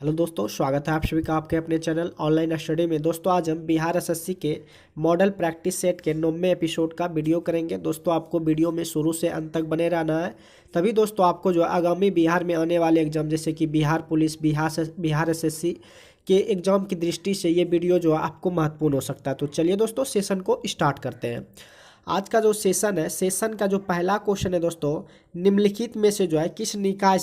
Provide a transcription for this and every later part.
Hello दोस्तों, स्वागत है आप सभी का आपके अपने चैनल ऑनलाइन स्टडी में। दोस्तों आज हम बिहार एसएससी के मॉडल प्रैक्टिस सेट के 90वें एपिसोड का वीडियो करेंगे। दोस्तों आपको वीडियो में शुरू से अंत तक बने रहना है, तभी दोस्तों आपको जो आगामी बिहार में आने वाले एग्जाम जैसे कि बिहार पुलिस, बिहार एसएससी के एग्जाम की दृष्टि से ये वीडियो जो है आपको महत्वपूर्ण हो सकता है। तो चलिए दोस्तों सेशन को स्टार्ट करते हैं। आज का जो सेशन है, सेशन का जो पहला क्वेश्चन है दोस्तों, निम्नलिखित में से जो है किस निकाय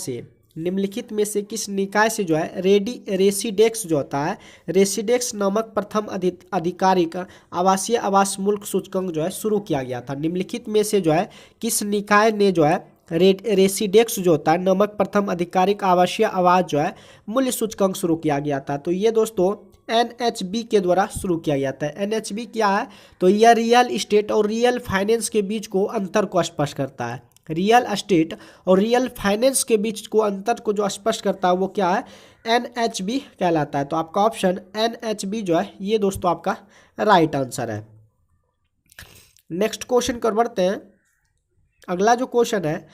से जो है रेसिडेक्स जो होता है, रेसिडेक्स नामक प्रथम आधिकारिक आवासीय आवास मूल्य सूचकांक जो है शुरू किया गया था। निम्नलिखित में से जो है किस निकाय ने जो है रेसिडेक्स जो होता है नामक प्रथम आधिकारिक आवासीय आवास जो है मूल्य सूचकांक शुरू किया गया था। तो ये दोस्तों एनएचबी के द्वारा शुरू किया गया था। एनएचबी क्या है? तो यह रियल इस्टेट और रियल फाइनेंस के बीच को अंतर को स्पष्ट करता है। रियल एस्टेट और रियल फाइनेंस के बीच को अंतर को जो स्पष्ट करता है वो क्या है? एनएचबी कहलाता है। तो आपका ऑप्शन एनएचबी जो है ये दोस्तों आपका राइट आंसर है। नेक्स्ट क्वेश्चन कर बढ़ते हैं। अगला जो क्वेश्चन है,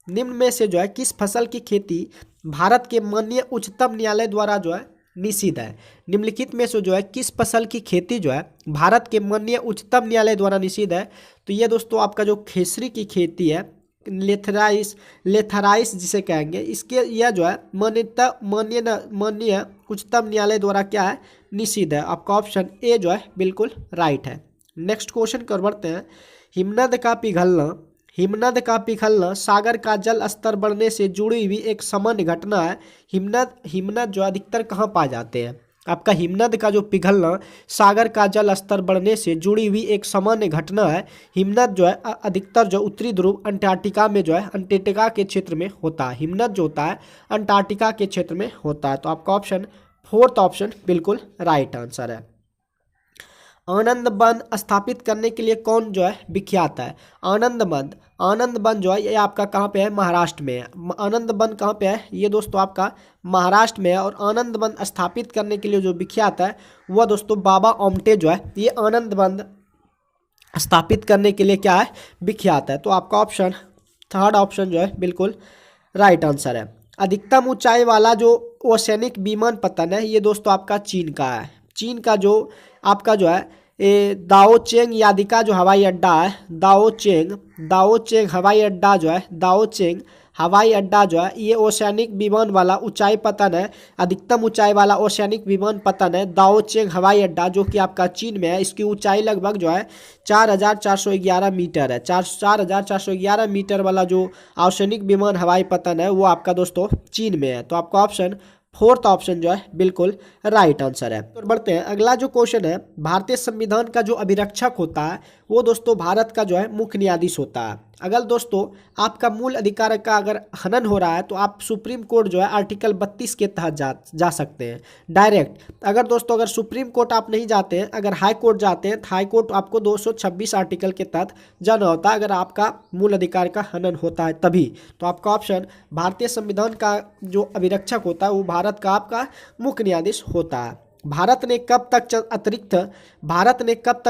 निम्न में से जो है किस फसल की खेती भारत के माननीय उच्चतम न्यायालय द्वारा जो है निषिद्ध है? निम्नलिखित में से जो है किस फसल की खेती जो है भारत के माननीय उच्चतम न्यायालय द्वारा निषिद्ध है? तो ये दोस्तों आपका जो खेसरी की खेती है, लेथराइस जिसे कहेंगे, इसके यह जो है माननीय उच्चतम न्यायालय द्वारा क्या है? निषिद्ध है। आपका ऑप्शन ए जो है बिल्कुल राइट है। नेक्स्ट क्वेश्चन कर बढ़ते हैं। हिमनद का पिघलना सागर का जल स्तर बढ़ने से जुड़ी हुई एक सामान्य घटना है। हिमनद जो अधिकतर कहाँ पाए जाते हैं? आपका हिमनद का जो पिघलना सागर का जल स्तर बढ़ने से जुड़ी हुई एक सामान्य घटना है। हिमनद जो है अधिकतर जो उत्तरी ध्रुव अंटार्कटिका में जो है अंटार्कटिका के क्षेत्र में होता है। हिमनद जो होता है अंटार्कटिका के क्षेत्र में होता है। तो आपका ऑप्शन फोर्थ ऑप्शन बिल्कुल राइट आंसर है। आनंद वन स्थापित करने के लिए कौन जो है विख्यात है? आनंद वन जो है ये आपका कहाँ पे है? महाराष्ट्र में है। आनंद वन कहाँ पे है? ये दोस्तों आपका महाराष्ट्र में है। और आनंद वन स्थापित करने के लिए जो विख्यात है वह दोस्तों बाबा आमटे जो है ये आनंद वन स्थापित करने के लिए क्या है? विख्यात है। तो आपका ऑप्शन थर्ड ऑप्शन जो है बिल्कुल राइट आंसर है। अधिकतम ऊंचाई वाला जो ओशनिक विमान पतन है ये दोस्तों आपका चीन का है। चीन का जो आपका जो है ये दाओचेंग यादिका जो हवाई अड्डा है, दाओचेंग हवाई अड्डा जो है, दाओचेंग हवाई अड्डा जो है ये ओशियानिक विमान वाला ऊंचाई पतन है। अधिकतम ऊंचाई वाला ओशियानिक विमान पतन है दाओचेंग हवाई अड्डा, जो कि आपका चीन में है। इसकी ऊंचाई लगभग जो है 4,411 मीटर है। 4,411 मीटर वाला जो ओशियानिक विमान हवाई पतन है वो आपका दोस्तों चीन में है। तो आपका ऑप्शन फोर्थ ऑप्शन जो है बिल्कुल राइट आंसर है। तो बढ़ते हैं। अगला जो क्वेश्चन है, भारतीय संविधान का जो अभिरक्षक होता है वो दोस्तों भारत का जो है मुख्य न्यायाधीश होता है। अगर दोस्तों आपका मूल अधिकार का अगर हनन हो रहा है तो आप सुप्रीम कोर्ट जो है आर्टिकल 32 के तहत जा सकते हैं डायरेक्ट। अगर दोस्तों अगर सुप्रीम कोर्ट आप नहीं जाते हैं, अगर हाई कोर्ट जाते हैं तो हाई कोर्ट आपको 226 आर्टिकल के तहत जाना होता है अगर आपका मूल अधिकार का हनन होता है तभी। तो आपका ऑप्शन भारतीय संविधान का जो अभिरक्षक होता है वो भारत का आपका मुख्य न्यायाधीश होता है। भारत ने कब तक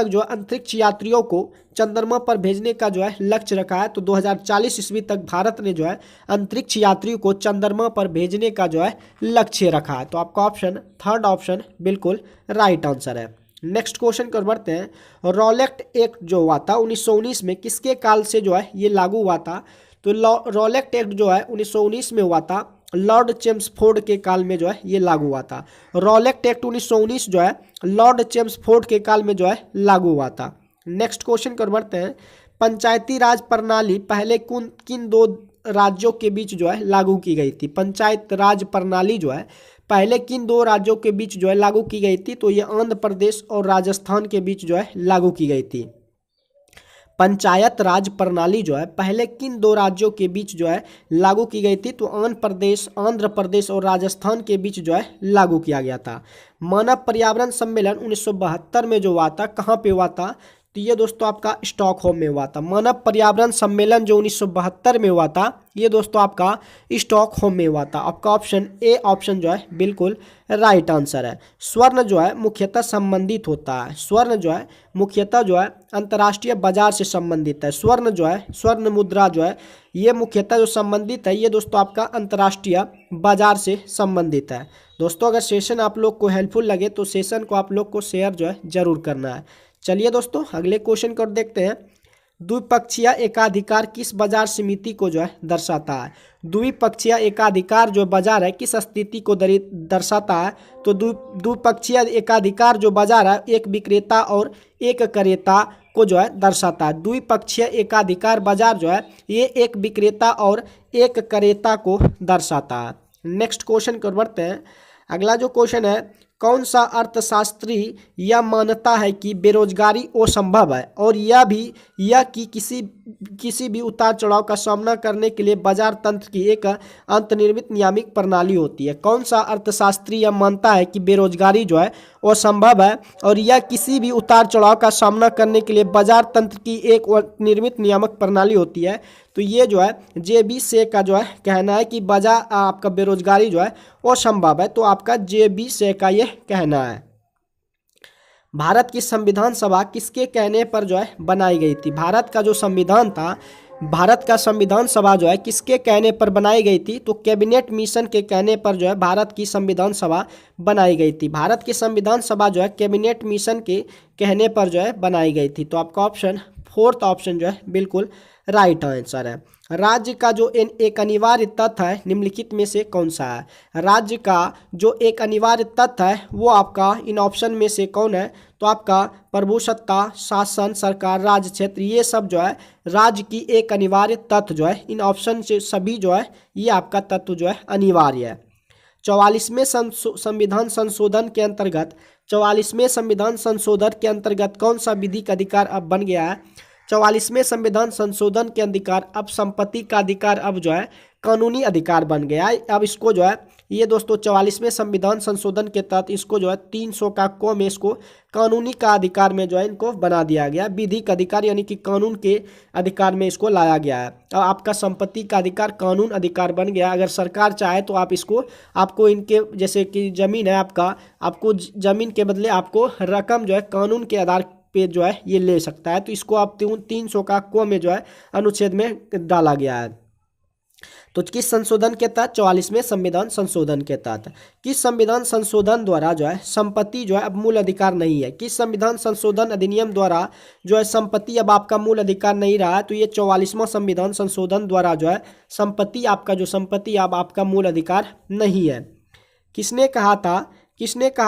जो अंतरिक्ष यात्रियों को चंद्रमा पर भेजने का जो है लक्ष्य रखा है? तो 2040 ईस्वी तक भारत ने जो है अंतरिक्ष यात्रियों को चंद्रमा पर भेजने का जो है लक्ष्य रखा है। तो आपका ऑप्शन थर्ड ऑप्शन बिल्कुल राइट आंसर है। नेक्स्ट क्वेश्चन कर बढ़ते हैं। रॉलेट एक्ट जो हुआ था 1919 में किसके काल से जो है ये लागू हुआ था? तो रॉलेट एक्ट जो है 1919 में हुआ था, लॉर्ड चेम्सफोर्ड के काल में जो है ये लागू हुआ था। रॉलेट एक्ट 1919 जो है लॉर्ड चेम्सफोर्ड के काल में जो है लागू हुआ था। नेक्स्ट क्वेश्चन कर बढ़ते हैं। पंचायती राज प्रणाली पहले किन दो राज्यों के बीच जो है लागू की गई थी? पंचायत राज प्रणाली जो है पहले किन दो राज्यों के बीच जो है लागू की गई थी? तो ये आंध्र प्रदेश और राजस्थान के बीच जो है लागू की गई थी। पंचायत राज प्रणाली जो है पहले किन दो राज्यों के बीच जो है लागू की गई थी? तो आंध्र प्रदेश और राजस्थान के बीच जो है लागू किया गया था। मानव पर्यावरण सम्मेलन 1972 में जो हुआ था कहाँ पे हुआ था? तो ये दोस्तों आपका स्टॉकहोम में हुआ था। मानव पर्यावरण सम्मेलन जो 1972 में हुआ था, ये दोस्तों आपका स्टॉकहोम में हुआ था। आपका ऑप्शन ए ऑप्शन जो है बिल्कुल राइट आंसर है। स्वर्ण जो है मुख्यतः संबंधित होता है, स्वर्ण जो है मुख्यतः जो है अंतर्राष्ट्रीय बाजार से संबंधित है। स्वर्ण जो है, स्वर्ण मुद्रा जो है, ये मुख्यतः जो संबंधित है, ये दोस्तों आपका अंतर्राष्ट्रीय बाजार से संबंधित है। दोस्तों अगर सेशन आप लोग को हेल्पफुल लगे तो सेशन को आप लोग को शेयर जो है जरूर करना है। चलिए दोस्तों अगले क्वेश्चन को देखते हैं। द्विपक्षीय एकाधिकार किस बाजार समिति को जो है दर्शाता है? द्विपक्षीय एकाधिकार जो बाजार है किस स्थिति को दर्शाता है? तो द्विपक्षीय एकाधिकार जो बाजार है एक विक्रेता और एक क्रेता को जो है दर्शाता है। द्विपक्षीय एकाधिकार बाजार जो है ये एक विक्रेता और एक क्रेता को दर्शाता है। नेक्स्ट क्वेश्चन को बढ़ते हैं। अगला जो क्वेश्चन है, कौन सा अर्थशास्त्री यह मानता है कि बेरोजगारी असंभव है और यह कि किसी भी उतार चढ़ाव का सामना करने के लिए बाजार तंत्र की एक अंतर्निर्मित नियामक प्रणाली होती है? कौन सा अर्थशास्त्री यह मानता है कि बेरोजगारी जो है असंभव है और यह किसी भी उतार चढ़ाव का सामना करने के लिए बाजार तंत्र की एक निर्मित नियामक प्रणाली होती है? तो ये जो है JB से का जो है कहना है कि बाजार आपका बेरोजगारी जो है असंभव है। तो आपका JB से का ये कहना है। भारत की संविधान सभा किसके कहने पर जो है बनाई गई थी? भारत का जो संविधान था, भारत का संविधान सभा जो है किसके कहने पर बनाई गई थी? तो कैबिनेट मिशन के कहने पर जो है भारत की संविधान सभा बनाई गई थी। भारत की संविधान सभा जो है कैबिनेट मिशन के कहने पर जो है बनाई गई थी। तो आपका ऑप्शन फोर्थ ऑप्शन जो है बिल्कुल राइट आंसर है। राज्य का जो एक अनिवार्य तत्व है निम्नलिखित में से कौन सा है? राज्य का जो एक अनिवार्य तत्व है वो आपका इन ऑप्शन में से कौन है? तो आपका प्रभुसत्ता, शासन, सरकार, राज्य क्षेत्र, ये सब जो है राज्य की एक अनिवार्य तत्व जो है इन ऑप्शन से सभी जो है ये आपका तत्व जो है अनिवार्य है। 44वें संविधान संशोधन के अंतर्गत 44वें संविधान संशोधन के अंतर्गत कौन सा विधिक अधिकार अब बन गया है? 44वें संविधान संशोधन के अधिकार अब संपत्ति का अधिकार अब जो है कानूनी अधिकार बन गया है। अब इसको जो है ये दोस्तों 44वें संविधान संशोधन के तहत इसको जो है 300 का क में इसको कानूनी का अधिकार में जो है इनको बना दिया गया। विधिक अधिकार यानी कि कानून के अधिकार में इसको लाया गया है। अब आपका संपत्ति का अधिकार कानून अधिकार बन गया। अगर सरकार चाहे तो आप इसको आपको इनके जैसे कि जमीन है आपका, आपको जमीन के बदले आपको रकम जो है कानून के आधार पे जो है ये ले सकता है। तो इसको आप 300 का क में जो है अनुच्छेद में डाला गया है। तो किस संशोधन के तहत? 44वें संविधान संशोधन के तहत। किस संविधान संशोधन द्वारा जो है संपत्ति जो है अब मूल अधिकार नहीं है? किस संविधान संशोधन अधिनियम द्वारा जो है संपत्ति अब आपका मूल अधिकार नहीं रहा है? तो ये 44वां संविधान संशोधन द्वारा जो है संपत्ति आपका जो संपत्ति अब आपका मूल अधिकार नहीं है। किसने कहा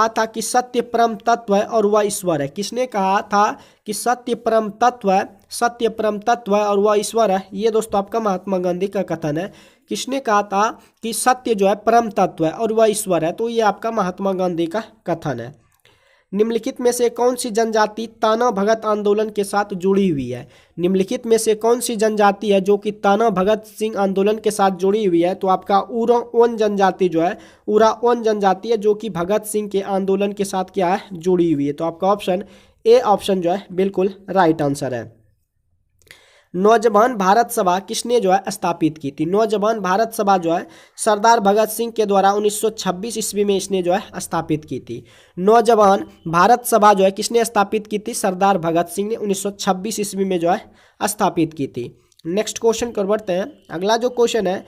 था कि सत्य परम तत्व है और वह ईश्वर है? किसने कहा था कि सत्य परम तत्व है और वह ईश्वर है? ये दोस्तों आपका महात्मा गांधी का कथन है। किसने कहा था कि सत्य जो है परम तत्व है और वह ईश्वर है? तो ये आपका महात्मा गांधी का कथन है। निम्नलिखित में से कौन सी जनजाति ताना भगत आंदोलन के साथ जुड़ी हुई है? निम्नलिखित में से कौन सी जनजाति है जो कि ताना भगत सिंह आंदोलन के साथ जुड़ी हुई है? तो आपका उराओन जनजाति जो है उराओन जनजाति है जो कि भगत सिंह के आंदोलन के साथ क्या है जुड़ी हुई है। तो आपका ऑप्शन ए ऑप्शन जो है बिल्कुल राइट आंसर है। नौजवान भारत सभा किसने जो है स्थापित की थी? नौजवान भारत सभा जो है सरदार भगत सिंह के द्वारा 1926 ईस्वी में इसने जो है स्थापित की थी। नौजवान भारत सभा जो है किसने स्थापित की थी? सरदार भगत सिंह ने 1926 ईस्वी में जो है स्थापित की थी। नेक्स्ट क्वेश्चन कर बढ़ते हैं। अगला जो क्वेश्चन है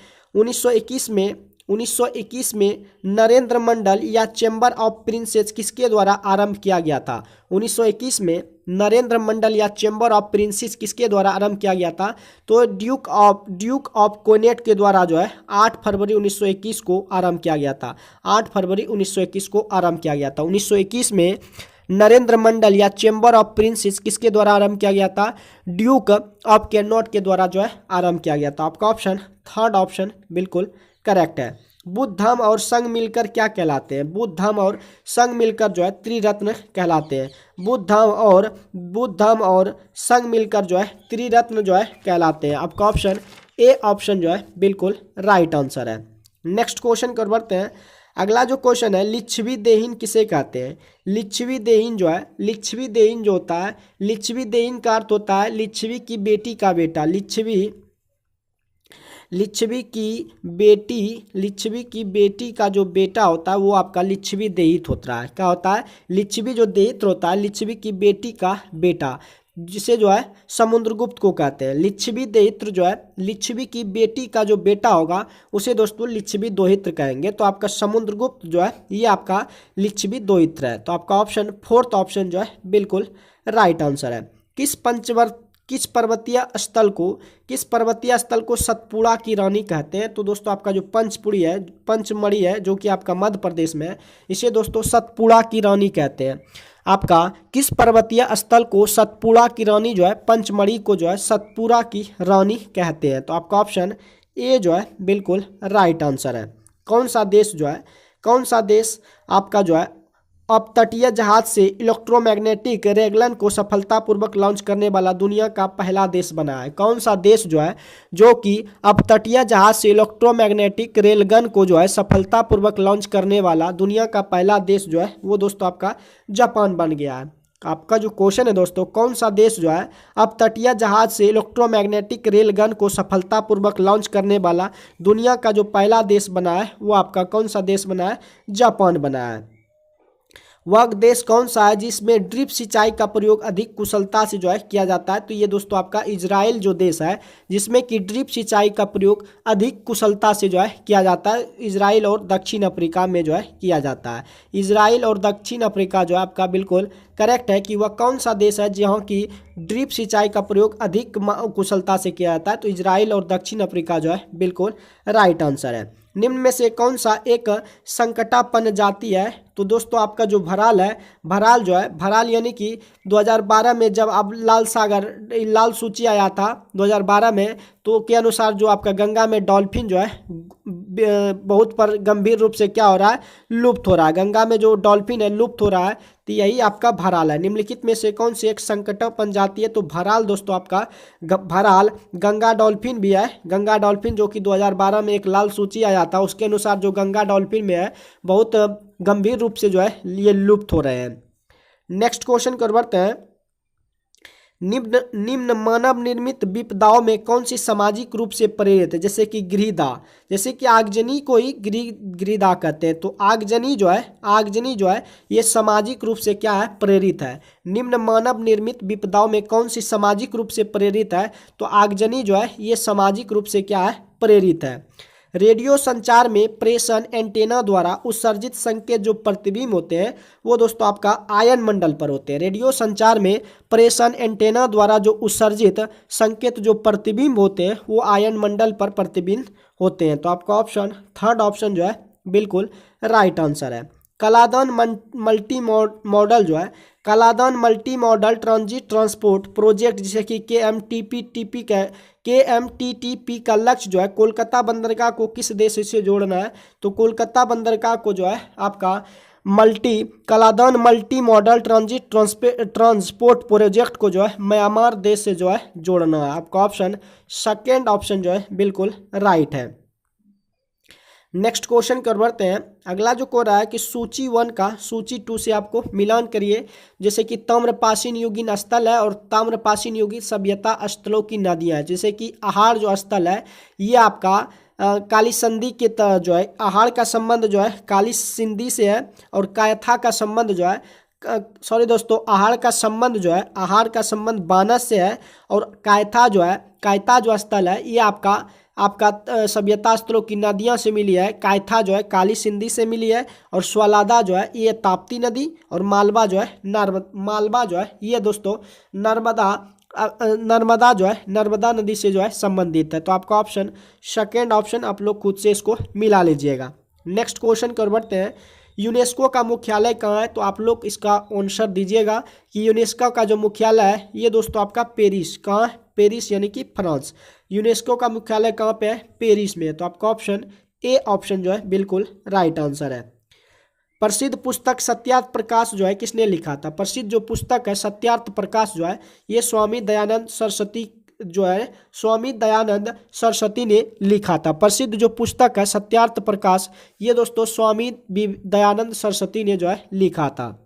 1921 में नरेंद्र मंडल या चैम्बर ऑफ प्रिंसेस किसके द्वारा आरंभ किया गया था? 1921 में नरेंद्र मंडल या चैम्बर ऑफ प्रिंसेस किसके द्वारा आरंभ किया गया था? तो ड्यूक ऑफ कोनेट के द्वारा जो है 8 फरवरी 1921 को आरंभ किया गया था। 8 फरवरी 1921 को आरंभ किया गया था। 1921 में नरेंद्र मंडल या चैम्बर ऑफ प्रिंसेस किसके द्वारा आरंभ किया गया था? ड्यूक ऑफ कैनॉट के द्वारा जो है आरंभ किया गया था। आपका ऑप्शन थर्ड ऑप्शन बिल्कुल करेक्ट है। बुद्ध धम्म और संघ मिलकर क्या कहलाते हैं? बुद्ध धम्म और संघ मिलकर जो है त्रिरत्न कहलाते हैं। बुद्ध धम्म और संघ मिलकर जो है त्रिरत्न जो है कहलाते हैं। आपका ऑप्शन ए ऑप्शन जो है बिल्कुल राइट आंसर है। नेक्स्ट क्वेश्चन कर बढ़ते हैं। अगला जो क्वेश्चन है, लिच्छवी देहीन किसे कहते हैं? लिच्छवी देहीन जो है, लिच्छवी देहीन जो होता है, लिच्छवी देहीन का अर्थ होता है लिच्छवी की बेटी का बेटा। लिच्छवी की बेटी का जो बेटा होता है वो आपका लिच्छवी देहित होता है। क्या होता है? लिच्छवी जो देहित होता है, लिच्छवी की बेटी का बेटा, जिसे जो है समुद्रगुप्त को कहते हैं। लिच्छवी देहित्र जो है, लिच्छवी की बेटी का जो बेटा होगा उसे दोस्तों लिच्छवी दोहित्र कहेंगे। तो आपका समुद्रगुप्त जो है ये आपका लिच्छवी दोहित्र है। तो आपका ऑप्शन, फोर्थ ऑप्शन जो है बिल्कुल राइट आंसर है। किस पर्वतीय स्थल को सतपुड़ा की रानी कहते हैं? तो दोस्तों आपका जो पंचमढ़ी है जो कि आपका मध्य प्रदेश में है, इसे दोस्तों सतपुड़ा की रानी कहते हैं। आपका किस पर्वतीय स्थल को सतपुड़ा की रानी जो है, पंचमढ़ी को जो है सतपुड़ा की रानी कहते हैं? तो आपका ऑप्शन ए जो है बिल्कुल राइट आंसर है। कौन सा देश आपका जो है अपतटीय जहाज से इलेक्ट्रोमैग्नेटिक रेगलन को सफलतापूर्वक लॉन्च करने वाला दुनिया का पहला देश बना है? कौन सा देश जो है जो कि अपतटीय जहाज से इलेक्ट्रोमैग्नेटिक रेलगन को जो है सफलतापूर्वक लॉन्च करने वाला दुनिया का पहला देश जो है वो दोस्तों आपका जापान बन गया है। आपका जो क्वेश्चन है दोस्तों, कौन सा देश जो है अपतटीय जहाज से इलेक्ट्रोमैग्नेटिक रेलगन को सफलतापूर्वक लॉन्च करने वाला दुनिया का जो पहला देश बना है वो आपका कौन सा देश बना है? जापान बना है। वह देश कौन सा है जिसमें ड्रिप सिंचाई का प्रयोग अधिक कुशलता से जो है किया जाता है? तो ये दोस्तों आपका इजराइल जो देश है जिसमें कि ड्रिप सिंचाई का प्रयोग अधिक कुशलता से जो है किया जाता है, इजराइल और दक्षिण अफ्रीका में जो है किया जाता है। इजराइल और दक्षिण अफ्रीका जो है आपका बिल्कुल करेक्ट है कि वह कौन सा देश है जहाँ की ड्रिप सिंचाई का प्रयोग अधिक कुशलता से किया जाता है? तो इजराइल और दक्षिण अफ्रीका जो है बिल्कुल राइट आंसर है। निम्न में से कौन सा एक संकटापन्न जाति है? तो दोस्तों आपका जो भराल है, भराल जो है, भराल यानी कि 2012 में जब अब लाल सूची आया था 2012 में, तो के अनुसार जो आपका गंगा में डॉल्फिन जो है बहुत पर गंभीर रूप से क्या हो रहा है? लुप्त हो रहा है। गंगा में जो डॉल्फिन है लुप्त हो रहा है, तो यही आपका भराल है। निम्नलिखित में से कौन सी एक संकटापन्न जाति है? तो भराल दोस्तों आपका भराल, गंगा डॉल्फिन भी है। गंगा डॉल्फिन जो कि 2012 में एक लाल सूची आया था, उसके अनुसार जो गंगा डॉल्फिन में है बहुत गंभीर रूप से जो है ये लुप्त हो रहे हैं। नेक्स्ट क्वेश्चन कर बढ़ते हैं। निम्न मानव निर्मित विपदाओं में कौन सी सामाजिक रूप से प्रेरित है? जैसे कि गृहदाह, जैसे कि आगजनी को ही गृहदाह कहते हैं। तो आगजनी जो है ये सामाजिक रूप से क्या है? प्रेरित है। निम्न मानव निर्मित विपदाओं में कौन सी सामाजिक रूप से प्रेरित है? तो आगजनी जो है ये सामाजिक रूप से क्या है? प्रेरित है। रेडियो संचार में प्रेषण एंटेना द्वारा उत्सर्जित संकेत जो प्रतिबिंब होते हैं वो दोस्तों आपका आयन मंडल पर होते हैं। रेडियो संचार में प्रेषण एंटेना द्वारा जो उत्सर्जित संकेत जो प्रतिबिंब होते हैं वो आयन मंडल पर प्रतिबिंब होते हैं। तो आपका ऑप्शन, थर्ड ऑप्शन जो है बिल्कुल राइट आंसर है। कलादान मल्टी मॉडल जो है, Kaladan multi modal transit transport project जिसे कि KMTTP का लक्ष्य जो है कोलकाता बंदरगाह को किस देश से जोड़ना है? तो कोलकाता बंदरगाह को जो है आपका Kaladan multi modal transit transport project को जो है म्यांमार देश से जो है जोड़ना है। आपका ऑप्शन, सेकेंड ऑप्शन जो है बिल्कुल राइट है। नेक्स्ट क्वेश्चन कर बढ़ते हैं। अगला जो कह रहा है कि सूची 1 का सूची 2 से आपको मिलान करिए। जैसे कि ताम्रपाषाण युगीन स्थल है और ताम्रपाषाण युगीन सभ्यता स्थलों की नदियां है। जैसे कि आहार जो स्थल है ये आपका काली संधि के जो है आहार का संबंध जो है काली सिंधी से है, और कायथा का संबंध जो है आहार का संबंध बानस से है, और कायथा जो स्थल है ये आपका सभ्यता स्थलों की नदियां से मिली है। कायथा जो है काली सिंधी से मिली है, और स्वलादा जो है ये ताप्ती नदी, और मालवा जो है ये दोस्तों नर्मदा जो है नर्मदा नदी से जो है संबंधित है। तो आपका ऑप्शन, सेकेंड ऑप्शन आप लोग खुद से इसको मिला लीजिएगा। नेक्स्ट क्वेश्चन कर बढ़ते हैं। यूनेस्को का मुख्यालय कहाँ है? तो आप लोग इसका आंसर दीजिएगा कि यूनेस्को का जो मुख्यालय है ये दोस्तों आपका पेरिस, कहाँ है? पेरिस यानी कि फ्रांस। यूनेस्को का मुख्यालय कहाँ पे है? पेरिस में है। तो आपका ऑप्शन ए ऑप्शन जो है बिल्कुल राइट आंसर है। प्रसिद्ध पुस्तक सत्यार्थ प्रकाश जो है किसने लिखा था? प्रसिद्ध जो पुस्तक है सत्यार्थ प्रकाश जो है ये स्वामी दयानंद सरस्वती जो है स्वामी दयानंद सरस्वती ने लिखा था। प्रसिद्ध जो पुस्तक है सत्यार्थ प्रकाश, ये दोस्तों स्वामी दयानंद सरस्वती ने जो है लिखा था।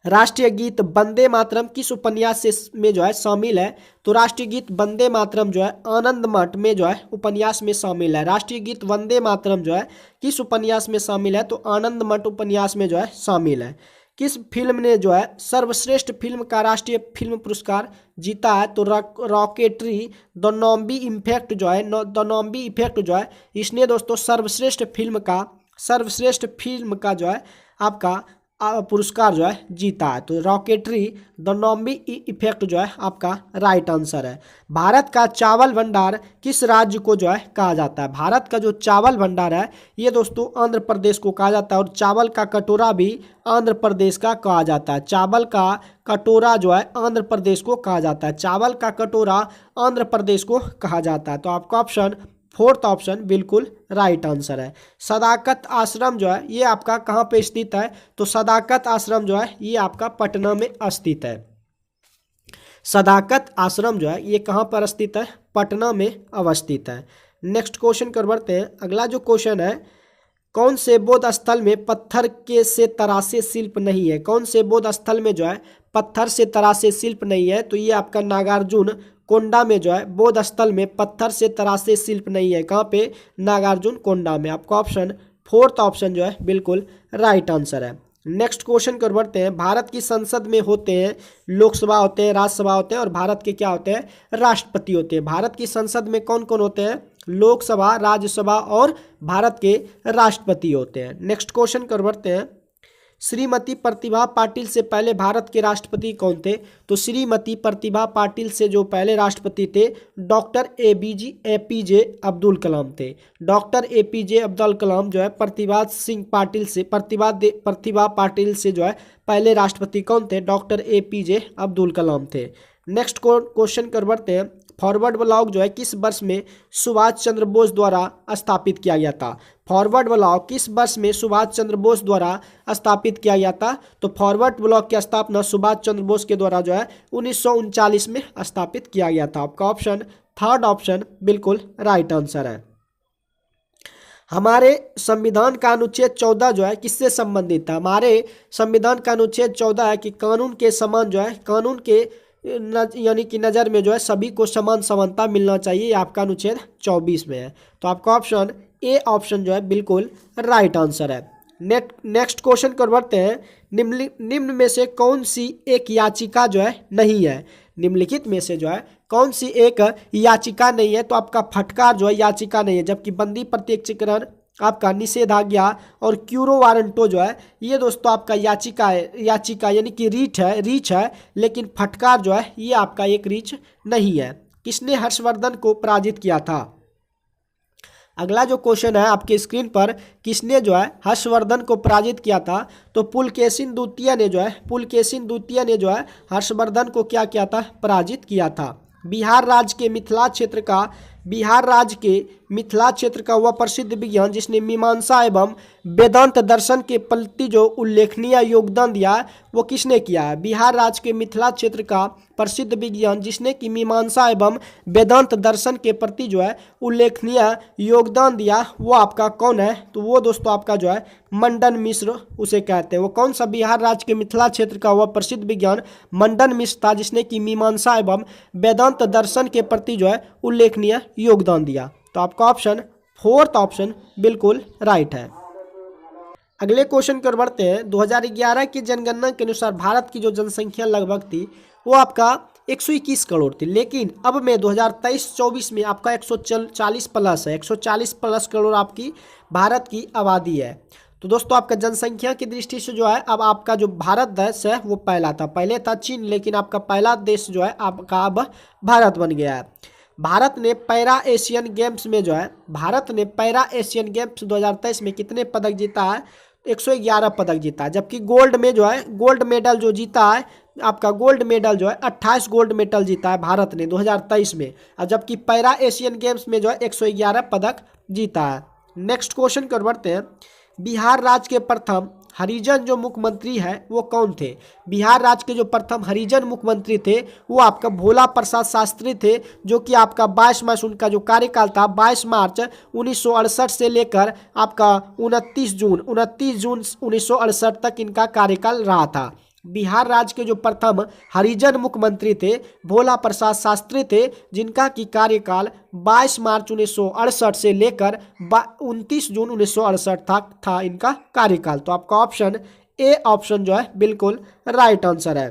राष्ट्रीय गीत वंदे मातरम किस उपन्यास से में जो है शामिल है? तो राष्ट्रीय गीत वंदे मातरम जो है आनंद मठ में जो है उपन्यास में शामिल है। राष्ट्रीय गीत वंदे मातरम जो है किस उपन्यास में शामिल है? तो आनंद मठ उपन्यास में जो है शामिल है। किस फिल्म ने जो है सर्वश्रेष्ठ फिल्म का राष्ट्रीय फिल्म पुरस्कार जीता है? तो रॉकेटरी द नॉम्बी इफेक्ट जो है जो है इसने दोस्तों सर्वश्रेष्ठ फिल्म का जो है आपका पुरस्कार जो है जीता है। तो रॉकेटरी द नॉम्बी इफेक्ट जो है आपका राइट आंसर है। भारत का चावल भंडार किस राज्य को जो है कहा जाता है? भारत का जो चावल भंडार है ये दोस्तों आंध्र प्रदेश को कहा जाता है, और चावल का कटोरा भी आंध्र प्रदेश का कहा जाता है। चावल का कटोरा जो है आंध्र प्रदेश को कहा जाता है। चावल का कटोरा आंध्र प्रदेश को कहा जाता है। तो आपका ऑप्शन फोर्थ ऑप्शन बिल्कुल राइट आंसर है। सदाकत आश्रम जो है ये आपका कहाँ पे स्थित है? तो सदाकत आश्रम जो है ये आपका पटना में स्थित है। सदाकत आश्रम जो है ये कहाँ पर स्थित है? पटना में अवस्थित है। नेक्स्ट क्वेश्चन कर बढ़ते हैं। अगला जो क्वेश्चन है, कौन से बौद्ध स्थल में पत्थर के से तरासे शिल्प नहीं है? कौन से बौद्ध स्थल में जो है पत्थर से तरासे शिल्प नहीं है? तो ये आपका नागार्जुन कोंडा में जो है बौद्ध स्थल में पत्थर से तरासे शिल्प नहीं है। कहाँ पे? नागार्जुन कोंडा में। आपका ऑप्शन फोर्थ ऑप्शन जो है बिल्कुल राइट आंसर है। नेक्स्ट क्वेश्चन कर बढ़ते हैं। भारत की संसद में होते हैं लोकसभा होते हैं, राज्यसभा होते हैं, और भारत के क्या होते हैं? राष्ट्रपति होते हैं। भारत की संसद में कौन कौन होते हैं? लोकसभा, राज्यसभा और भारत के राष्ट्रपति होते हैं। नेक्स्ट क्वेश्चन कर बढ़ते हैं। श्रीमती प्रतिभा पाटिल से पहले भारत के राष्ट्रपति कौन थे? तो श्रीमती प्रतिभा पाटिल से जो पहले राष्ट्रपति थे डॉक्टर एपीजे अब्दुल कलाम थे। डॉक्टर एपीजे अब्दुल कलाम जो है प्रतिभा पाटिल से जो है पहले राष्ट्रपति कौन थे? डॉक्टर एपीजे अब्दुल कलाम थे। नेक्स्ट क्वेश्चन कर बढ़ते हैं। फॉरवर्ड ब्लॉक जो है किस वर्ष में सुभाष चंद्र बोस द्वारा स्थापित किया गया था? फॉरवर्ड ब्लॉक किस वर्ष में सुभाष चंद्र बोस द्वारा स्थापित किया गया था? तो फॉरवर्ड ब्लॉक की स्थापना सुभाष चंद्र बोस के द्वारा जो है 1939 में स्थापित किया गया था। आपका ऑप्शन थर्ड ऑप्शन बिल्कुल राइट आंसर है। हमारे संविधान का अनुच्छेद 14 जो है किससे संबंधित है? हमारे संविधान का अनुच्छेद 14 है कि कानून के समान जो है कानून के यानी कि नज़र में जो है सभी को समान समानता मिलना चाहिए। आपका अनुच्छेद 24 में है। तो आपका ऑप्शन ए ऑप्शन जो है बिल्कुल राइट आंसर है। नेक्स्ट क्वेश्चन कर बढ़ते हैं। निम्न में से कौन सी एक याचिका जो है नहीं है? निम्नलिखित में से जो है कौन सी एक याचिका नहीं है? तो आपका फटकार जो है याचिका नहीं है, जबकि बंदी प्रत्यक्षीकरण, आपका निषेधाज्ञा और क्यूरो वारंटो जो है ये दोस्तों आपका याचिका है, याचिका यानी कि रीच है, लेकिन फटकार जो है ये आपका एक रीच नहीं है। किसने हर्षवर्धन को पराजित किया था? अगला जो क्वेश्चन है आपके स्क्रीन पर, किसने जो है हर्षवर्धन को पराजित किया था? तो पुलकेशिन द्वितीय ने जो है हर्षवर्धन को क्या किया था? पराजित किया था। बिहार राज्य के मिथिला क्षेत्र का वह प्रसिद्ध विज्ञान जिसने मीमांसा एवं वेदांत दर्शन के प्रति जो उल्लेखनीय योगदान दिया वो किसने किया है? बिहार राज्य के मिथिला क्षेत्र का प्रसिद्ध विज्ञान जिसने कि मीमांसा एवं वेदांत दर्शन के प्रति जो है उल्लेखनीय योगदान दिया वो आपका कौन है? तो वो दोस्तों आपका जो है मंडन मिश्र उसे कहते हैं। वो कौन सा बिहार राज्य के मिथिला क्षेत्र का वह प्रसिद्ध विज्ञान मंडन मिश्र था जिसने कि मीमांसा एवं वेदांत दर्शन के प्रति जो है उल्लेखनीय योगदान दिया। तो आपका ऑप्शन फोर्थ ऑप्शन बिल्कुल राइट है। अगले क्वेश्चन कर बढ़ते हैं। 2011 की जनगणना के अनुसार भारत की जो जनसंख्या लगभग थी वो आपका 121 करोड़ थी, लेकिन अब में 2023-24 में आपका 140 प्लस है। 140 प्लस करोड़ आपकी भारत की आबादी है। तो दोस्तों आपका जनसंख्या की दृष्टि से जो है अब आपका जो भारत देश है वो पहला था, पहले था चीन, लेकिन आपका पहला देश जो है आपका अब भारत बन गया है। भारत ने पैरा एशियन गेम्स 2023 में कितने पदक जीता है? 111 पदक जीता है, जबकि गोल्ड में जो है गोल्ड मेडल जो जीता है आपका गोल्ड मेडल जो है 28 गोल्ड मेडल जीता है भारत ने 2023 में, और जबकि पैरा एशियन गेम्स में जो है 111 पदक जीता है। नेक्स्ट क्वेश्चन कर बढ़ते हैं। बिहार राज्य के प्रथम हरिजन जो मुख्यमंत्री है वो कौन थे? बिहार राज्य के जो प्रथम हरिजन मुख्यमंत्री थे वो आपका भोला प्रसाद शास्त्री थे, जो कि आपका 22 मार्च उनका जो कार्यकाल था 22 मार्च 1968 से लेकर आपका 29 जून 1968 तक इनका कार्यकाल रहा था। बिहार राज्य के जो प्रथम हरिजन मुख्यमंत्री थे भोला प्रसाद शास्त्री थे, जिनका की कार्यकाल 22 मार्च 1968 से लेकर 29 जून 1968 तक था इनका कार्यकाल। तो आपका ऑप्शन ए ऑप्शन जो है बिल्कुल राइट आंसर है।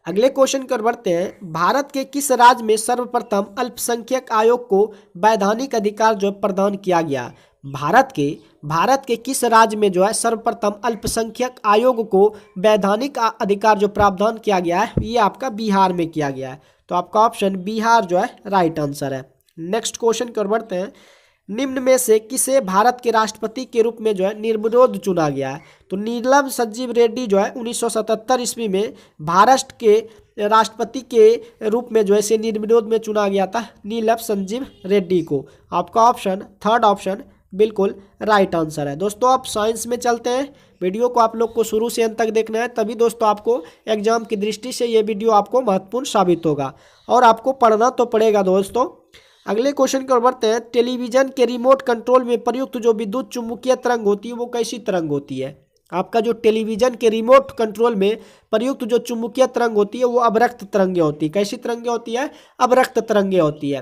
अगले क्वेश्चन कर बढ़ते हैं। भारत के किस राज्य में सर्वप्रथम अल्पसंख्यक आयोग को वैधानिक अधिकार जो प्रदान किया गया? भारत के किस राज्य में जो है सर्वप्रथम अल्पसंख्यक आयोग को वैधानिक अधिकार जो प्रावधान किया गया है, ये आपका बिहार में किया गया है। तो आपका ऑप्शन बिहार जो है राइट आंसर है। नेक्स्ट क्वेश्चन कर बढ़ते हैं। निम्न में से किसे भारत के राष्ट्रपति के रूप में जो है निर्विरोध चुना गया है? तो नीलम संजीव रेड्डी जो है 1977 ईस्वी में महाराष्ट्र के राष्ट्रपति के रूप में जो है इसे निर्विरोध में चुना गया था, नीलम संजीव रेड्डी को। आपका ऑप्शन थर्ड ऑप्शन बिल्कुल राइट आंसर है। दोस्तों आप साइंस में चलते हैं। वीडियो को आप लोग को शुरू से अंत तक देखना है, तभी दोस्तों आपको एग्जाम की दृष्टि से ये वीडियो आपको महत्वपूर्ण साबित होगा और आपको पढ़ना तो पड़ेगा। दोस्तों अगले क्वेश्चन की ओर बढ़ते हैं। टेलीविजन के रिमोट कंट्रोल में प्रयुक्त जो विद्युत चुम्बकीय तरंग होती है वो कैसी तरंग होती है? आपका जो टेलीविजन के रिमोट कंट्रोल में प्रयुक्त जो चुम्बकीय तरंग होती है वो अवरक्त तरंगे होती है। कैसी तरंगे होती है? अवरक्त तरंगे होती है।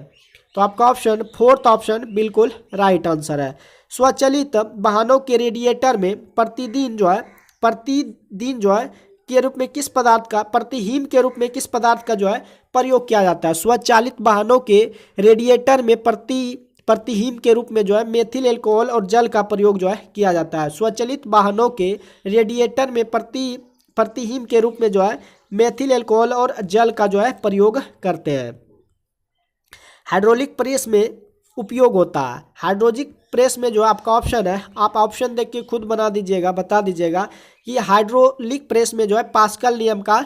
तो आपका ऑप्शन फोर्थ ऑप्शन बिल्कुल राइट आंसर है। स्वचालित वाहनों के रेडिएटर में प्रतिदिन जो है के रूप में किस पदार्थ का प्रतिहीन के रूप में किस पदार्थ का जो है प्रयोग किया जाता है? स्वचालित वाहनों के रेडिएटर में प्रतिहीन के रूप में जो है मेथिल एल्कोहल और जल का प्रयोग जो है किया जाता है। स्वचालित वाहनों के रेडिएटर में प्रतिहीन के रूप में जो है मेथिल एल्कोहल और जल का जो है प्रयोग करते हैं। हाइड्रोलिक प्रेस में उपयोग होता है। हाइड्रोलिक प्रेस में जो आपका ऑप्शन है, आप ऑप्शन देख के खुद बता दीजिएगा कि हाइड्रोलिक प्रेस में जो है पास्कल नियम का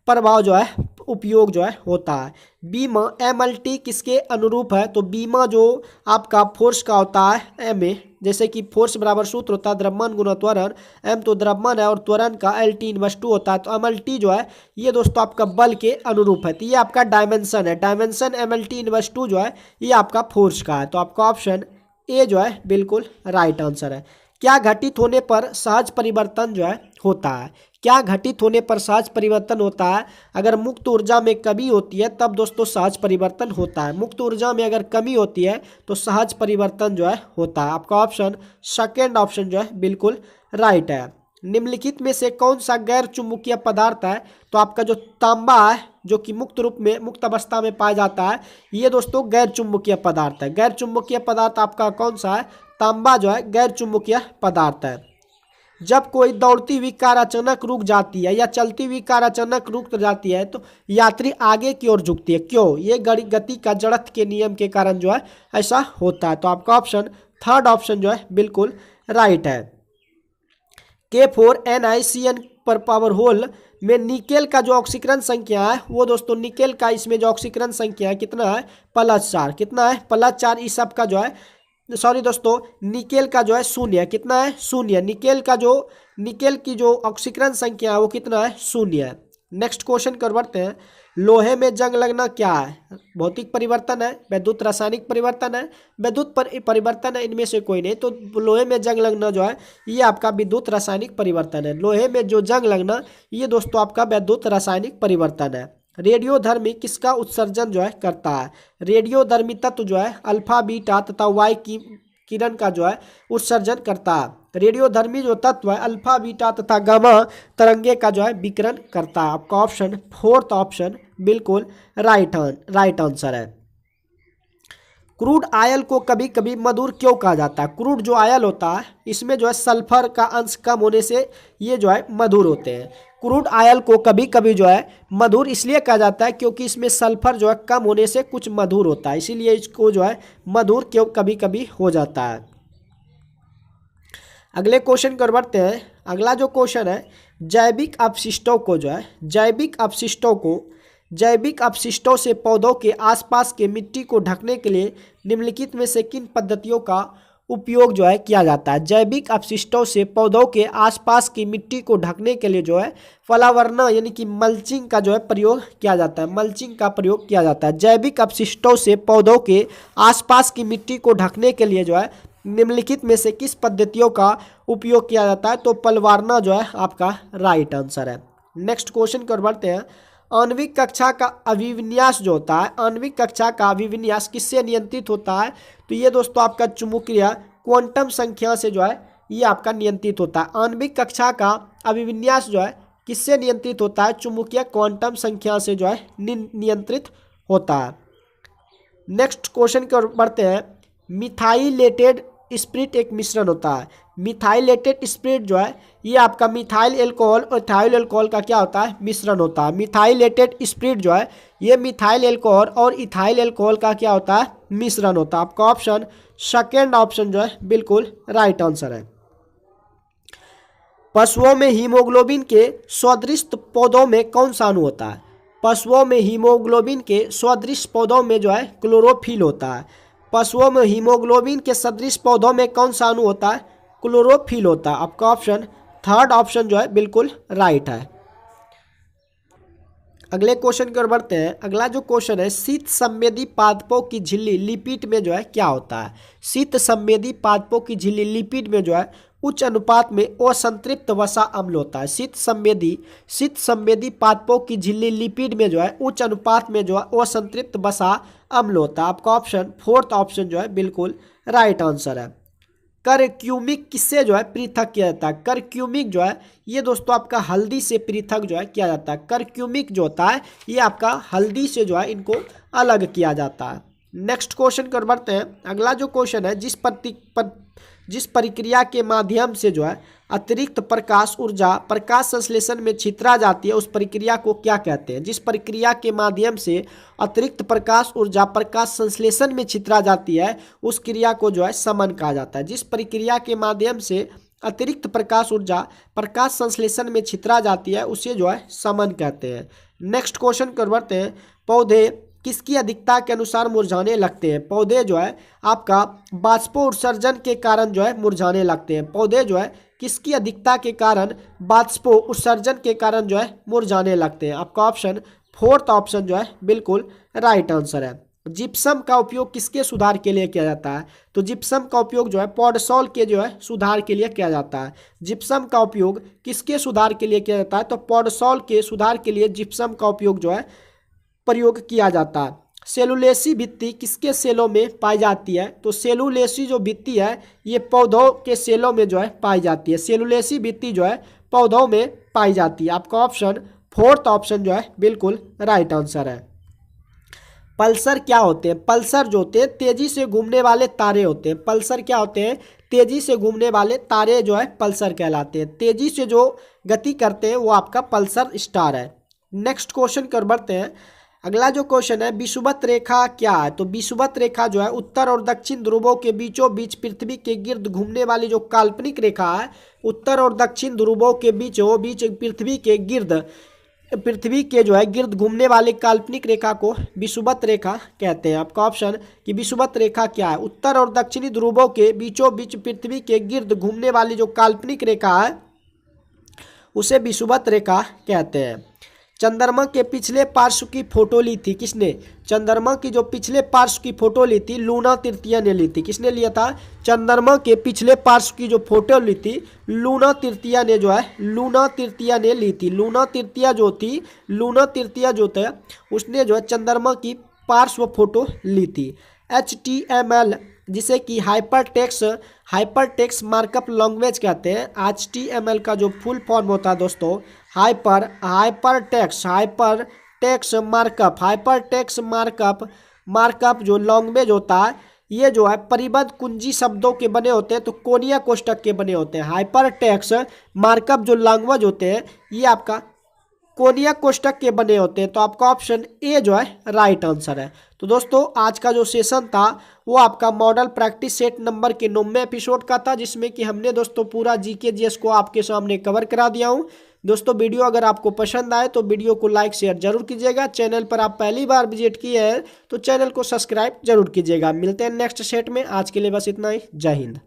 प्रभाव जो है उपयोग जो है होता है। बीमा MLT किसके अनुरूप है? तो बीमा जो आपका फोर्स का होता है एम ए, जैसे कि फोर्स बराबर सूत्र होता है द्रव्यमान गुना त्वरण, एम तो द्रव्यमान है और त्वरण का LT इनवर्स 2 होता है। तो MLT जो है ये दोस्तों आपका बल के अनुरूप है। तो ये आपका डायमेंशन है। डायमेंशन MLT इनवर्स 2 जो है ये आपका फोर्स का है। तो आपका ऑप्शन ए जो है बिल्कुल राइट आंसर है। क्या घटित होने पर सहज परिवर्तन जो है होता है? क्या घटित होने पर सहज परिवर्तन होता है? अगर मुक्त ऊर्जा में कमी होती है तब दोस्तों सहज परिवर्तन होता है। मुक्त ऊर्जा में अगर कमी होती है तो सहज परिवर्तन जो है होता है। आपका ऑप्शन सेकेंड ऑप्शन जो है बिल्कुल राइट है। निम्नलिखित में से कौन सा गैर चुंबकीय पदार्थ है? तो आपका जो तांबा है जो कि मुक्त अवस्था में पाया जाता है, ये दोस्तों गैर चुंबकीय पदार्थ है। गैर चुंबकीय पदार्थ आपका कौन सा है? तांबा जो है गैर चुंबकीय पदार्थ है। जब कोई दौड़ती हुई कार अचानक रुक जाती है या चलती हुई कार अचानक रुक जाती है तो यात्री आगे की ओर झुकती है, क्यों? ये गति का जड़त्व के नियम के कारण जो है ऐसा होता है। तो आपका ऑप्शन थर्ड ऑप्शन जो है बिल्कुल राइट है। K4NiCN पर पावर होल में निकेल का जो ऑक्सीकरण संख्या है वो दोस्तों निकेल का इसमें जो ऑक्सीकरण संख्या है कितना है? +4। कितना है? +4। इस सब का जो है सॉरी दोस्तों निकेल का जो है 0 कितना है? 0। निकेल की जो ऑक्सीकरण संख्या है वो कितना है? 0 है। नेक्स्ट क्वेश्चन कर बढ़ते हैं। लोहे में जंग लगना क्या है? भौतिक परिवर्तन है, विद्युत रासायनिक परिवर्तन है, विद्युत परिवर्तन है, इनमें से कोई नहीं। तो लोहे में जंग लगना जो है ये आपका विद्युत रासायनिक परिवर्तन है। लोहे में जो जंग लगना ये दोस्तों आपका विद्युत रासायनिक परिवर्तन है। रेडियोधर्मी किसका उत्सर्जन जो है करता है? रेडियोधर्मी तत्व जो है अल्फा बीटा तथा वाई की किरण का जो है उत्सर्जन करता है। रेडियोधर्मी जो तत्व है अल्फा बीटा तथा गामा तरंगे का जो है विकिरण करता है। आपका ऑप्शन फोर्थ ऑप्शन बिल्कुल राइट आंसर है। क्रूड आयल को कभी कभी मधुर क्यों कहा जाता है? क्रूड जो आयल होता है इसमें जो है सल्फर का अंश कम होने से ये जो है मधुर होते हैं। क्रूड आयल को कभी कभी जो है मधुर इसलिए कहा जाता है क्योंकि इसमें सल्फर जो है कम होने से कुछ मधुर होता है, इसीलिए इसको जो है मधुर क्यों कभी कभी हो जाता है। अगले क्वेश्चन कर बढ़ते हैं। अगला जो क्वेश्चन है जैविक अपशिष्टों से पौधों के आसपास के मिट्टी को ढकने के लिए निम्नलिखित में से किन पद्धतियों का उपयोग जो है किया जाता है। जैविक अपशिष्टों से पौधों के आसपास की मिट्टी को ढकने के लिए जो है फलावरण यानी कि मल्चिंग का जो है प्रयोग किया जाता है। मल्चिंग का प्रयोग किया जाता है। जैविक अपशिष्टों से पौधों के आसपास की मिट्टी को ढकने के लिए जो है निम्नलिखित में से किस पद्धतियों का उपयोग किया जाता है? तो पलवारना जो है आपका राइट आंसर है। नेक्स्ट क्वेश्चन की ओर बढ़ते हैं। आणविक कक्षा का अभिविन्यास जो होता है, आणविक कक्षा का अभिविन्यास किससे नियंत्रित होता है? तो ये दोस्तों आपका चुंबकीय क्वांटम संख्या से जो है ये आपका नियंत्रित होता है। आणविक कक्षा का अभिविन्यास जो है किससे नियंत्रित होता है? चुंबकीय क्वांटम संख्या से जो है नियंत्रित होता है। नेक्स्ट क्वेश्चन की ओर बढ़ते हैं। मिथाइलेटेड स्पिरिट एक मिश्रण होता है। मिथाइलेटेड स्पिरिट जो है ये आपका मिथाइल एल्कोहल और इथाइल एल्कोहल का क्या होता है? मिश्रण होता है। मिथाइलेटेड स्पिरिट जो है ये मिथाइल एल्कोहल और इथाइल एल्कोहल का क्या होता है? मिश्रण होता है। आपका ऑप्शन सेकेंड ऑप्शन जो है बिल्कुल राइट आंसर है। पशुओं में हीमोग्लोबिन के सदृश पौधों में कौन सा अणु होता है? पशुओं में हीमोग्लोबिन के सदृश पौधों में जो है क्लोरोफिल होता है। पशुओं में हीमोग्लोबिन के सदृश पौधों में कौन सा अणु होता है? क्लोरोफिल होता है। आपका ऑप्शन थर्ड ऑप्शन जो है बिल्कुल राइट है। अगले क्वेश्चन की ओर बढ़ते हैं। अगला जो क्वेश्चन है, शीत संवेदी पादपों की झिल्ली लिपिड में जो है क्या होता है? शीत संवेदी पादपों की झिल्ली लिपिड में जो है उच्च अनुपात में असंतृप्त वसा अम्ल होता है। शीत संवेदी पादपों की झिल्ली लिपिड में जो है उच्च अनुपात में जो है असंतृप्त वसा अम्ल होता है। आपका ऑप्शन फोर्थ ऑप्शन जो है बिल्कुल राइट आंसर है। करक्यूमिक किससे जो है पृथक किया जाता है? करक्यूमिक जो है ये दोस्तों आपका हल्दी से पृथक जो है किया जाता है। करक्यूमिक जो होता है ये आपका हल्दी से जो है इनको अलग किया जाता है। नेक्स्ट क्वेश्चन कर बढ़ते हैं। अगला जो क्वेश्चन है, जिस प्रक्रिया के माध्यम से जो है अतिरिक्त प्रकाश ऊर्जा प्रकाश संश्लेषण में छितरा जाती है उस प्रक्रिया को क्या कहते हैं? जिस प्रक्रिया के माध्यम से अतिरिक्त प्रकाश ऊर्जा प्रकाश संश्लेषण में छितरा जाती है उस क्रिया को जो है समन कहा जाता है। जिस प्रक्रिया के माध्यम से अतिरिक्त प्रकाश ऊर्जा प्रकाश संश्लेषण में छितरा जाती है उसे जो है समन कहते हैं। नेक्स्ट क्वेश्चन कर बढ़ते हैं। पौधे किसकी अधिकता के अनुसार मुरझाने लगते हैं? पौधे जो है आपका बाष्पोत्सर्जन के कारण जो है मुरझाने लगते हैं। पौधे जो है किसकी अधिकता के कारण बाष्पोत्सर्जन के कारण जो है मुरझाने लगते हैं। आपका ऑप्शन फोर्थ ऑप्शन जो है बिल्कुल राइट आंसर है। जिप्सम का उपयोग किसके सुधार के लिए किया जाता है? तो जिप्सम का उपयोग जो है पॉडसॉल के जो है सुधार के लिए किया जाता है। जिप्सम का उपयोग किसके सुधार के लिए किया जाता है? तो पॉडसॉल के सुधार के लिए जिप्सम का उपयोग जो है प्रयोग किया जाता है। सेलुलेसी भित्ति किसके सेलों में पाई जाती है? तो सेलुलेसी जो भित्ति है ये पौधों के सेलों में जो है पाई जाती है। सेलुलेसी भित्ति जो है पौधों में पाई जाती है। आपका ऑप्शन फोर्थ ऑप्शन जो है बिल्कुल राइट आंसर है। पल्सर क्या होते हैं? पल्सर जो होते हैं तेजी से घूमने वाले तारे होते हैं। पल्सर क्या होते हैं? तेजी से घूमने वाले तारे जो है पल्सर कहलाते हैं। तेजी से जो गति करते हैं वो आपका पल्सर स्टार है। नेक्स्ट क्वेश्चन कर बढ़ते हैं। अगला जो क्वेश्चन है, विषुवत रेखा क्या है? तो विषुवत रेखा जो है उत्तर और दक्षिण ध्रुवों के बीचों बीच पृथ्वी के गिर्द घूमने वाली जो काल्पनिक रेखा है, उत्तर और दक्षिण ध्रुवों के बीचों बीच पृथ्वी के जो है गिर्द घूमने वाली काल्पनिक रेखा को विषुवत रेखा कहते हैं। आपका ऑप्शन कि विषुवत रेखा क्या है? उत्तर और दक्षिणी ध्रुवों के बीचों बीच पृथ्वी के गिर्द घूमने वाली जो काल्पनिक रेखा है उसे विषुवत रेखा कहते हैं। चंद्रमा के पिछले पार्श्व की फोटो ली थी किसने? चंद्रमा की जो पिछले पार्श्व की फोटो ली थी लूना तृतीया ने ली थी। किसने लिया था? चंद्रमा के पिछले पार्श्व की जो फोटो ली थी लूना तृतीया ने जो है लूना तृतीया ने ली थी। लूना तृतीया जो थे उसने जो है चंद्रमा की पार्श्व फोटो ली थी। HTML जिसे कि हाइपरटेक्स्ट मार्कअप लैंग्वेज कहते हैं। HTML का जो फुल फॉर्म होता है दोस्तों हाइपरटेक्स्ट मार्कअप जो लैंग्वेज होता है ये जो है परिबद्ध कुंजी शब्दों के बने होते हैं तो कोनिया कोष्ठक के बने होते हैं। हाइपरटेक्स्ट मार्कअप जो लैंग्वेज होते हैं ये आपका कोनिया कोष्ठक के बने होते हैं। तो आपका ऑप्शन ए जो है राइट आंसर है। तो दोस्तों आज का जो सेशन था वो आपका मॉडल प्रैक्टिस सेट नंबर के 90 एपिसोड का था जिसमें कि हमने दोस्तों पूरा जीके जीएस को आपके सामने कवर करा दिया हूँ। दोस्तों वीडियो अगर आपको पसंद आए तो वीडियो को लाइक शेयर जरूर कीजिएगा। चैनल पर आप पहली बार विजिट किए हैं तो चैनल को सब्सक्राइब जरूर कीजिएगा। मिलते हैं नेक्स्ट सेट में, आज के लिए बस इतना ही। जय हिंद।